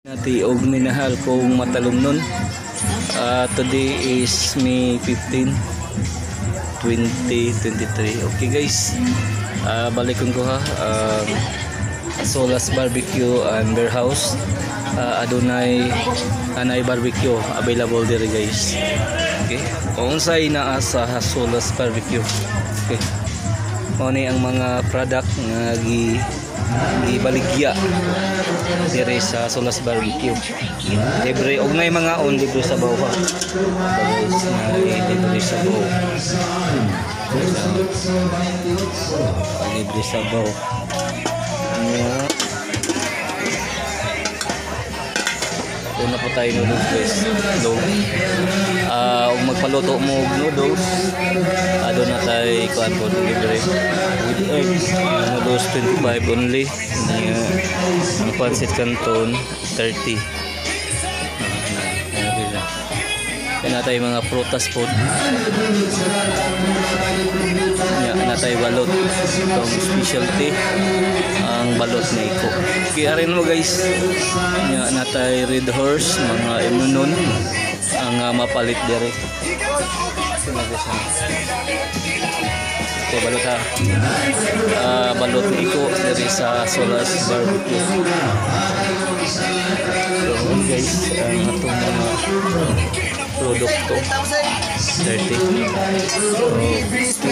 Nati og minahal kong matalumnon. Today is May 15, 2023. Okay guys, balikon ko ha. Solas Barbecue and Warehouse. Adunay anay barbecue available dire guys. Okay, kung unsay naa sa Solas Barbecue. Okay, mao ni ang mga product nga gibaligya dire sa Solas Barbecue. Libre og nay mga on libre sa bawo ha. Guys, libre sa bawo. Libre sa bawo. Una po tayo noodles guys. Kung magpaluto mo og noodles, doon na tayo kuan po libre with eggs. Noodles 25 only. Ang pancit canton 30. Kaya na tayo mga prutas po. Na tayo balot. Itong specialty ang balot na iko. Kaya rin mo guys, na tayo Red Horse, mga imunon ang mapalit dire. Okay, balot ha. Balot na iko dire sa Solas Barbecue. So guys, ang atong mga produkto 30.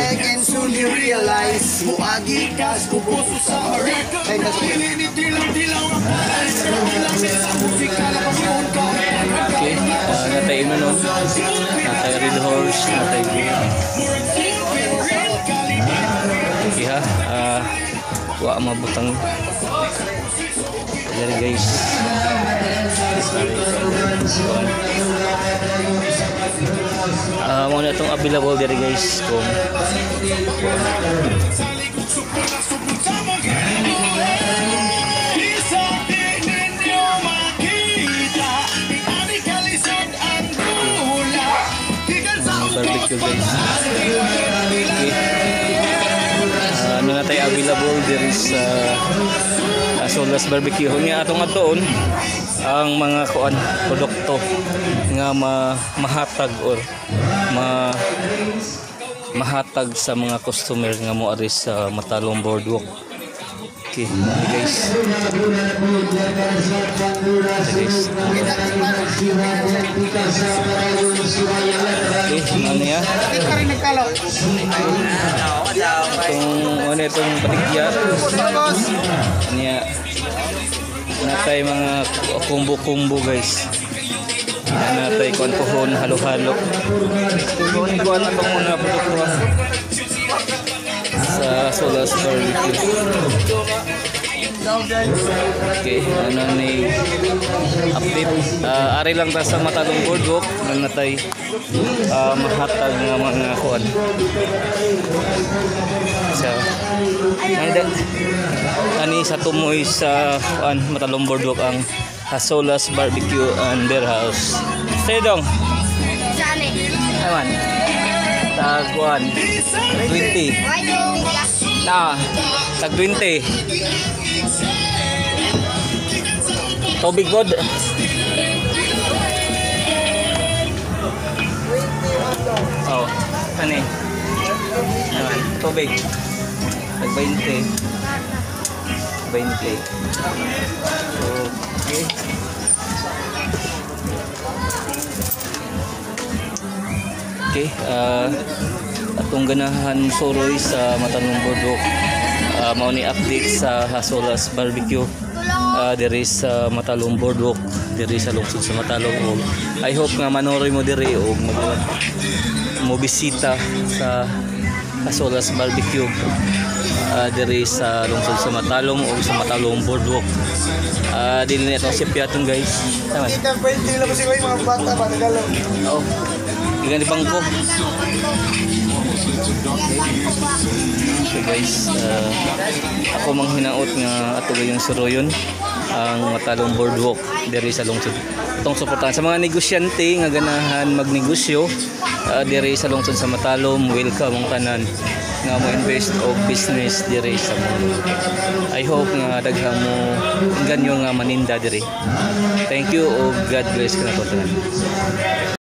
And soon you realize muagi kas kupuso sa harit. Okay, natay no, natay Red Horse, natay okay ha, wa mabutang dari guys. Muna itong available dito guys kung barbecue guys. Okay. Ano na tayo available dito sa Solas Barbecue. Nga atong atoon ang mga kuan produkto nga mahatag or mahatag sa mga customer nga mo ari sa Matalom Boardwalk. Okay, guys. Okay, ano ya? Itong paligya. Niya. Natay mga kumbo-kumbo guys. Natay kuan-kuhon, halo-halo. Kuan na itong mga produkto sa Solas Barbecue. Okay, ano ni update. Ari lang ta sa Matalom Boardwalk nang natay mahatag nga mga kuan. So, ani sa tumoy sa Matalom Boardwalk ang Solas Barbecue and Warehouse. Stay dong. Saan Aman. Tagwan 20. Tag 20. Tubig god. Oh, ani. Tubig. Tag 20. 20. Okay. Okay, atong ganahan soroy sa Matalom Boardwalk. Mao ni update sa Solas Barbecue diri sa Matalom Boardwalk, diri sa lungsod sa Matalom. I hope nga manoroy mo diri og mo bisita sa Solas Barbecue diri sa lungsod sa Matalom o sa Matalom Boardwalk. Dili na itong sipyaton guys. Tama. Hindi lang kasi mga bata ba nagalaw. Oo. Ikan di bangko. So guys, ako mang hinaot nga ato yung suroyon ang Matalom Boardwalk diri sa lungsod. Itong suportahan sa mga negosyante nga ganahan magnegosyo diri sa lungsod sa Matalom, welcome ang tanan nga mo invest og business diri sa mundo. I hope nga daghan mo ganyo nga maninda diri. Thank you og God bless ka na tanan.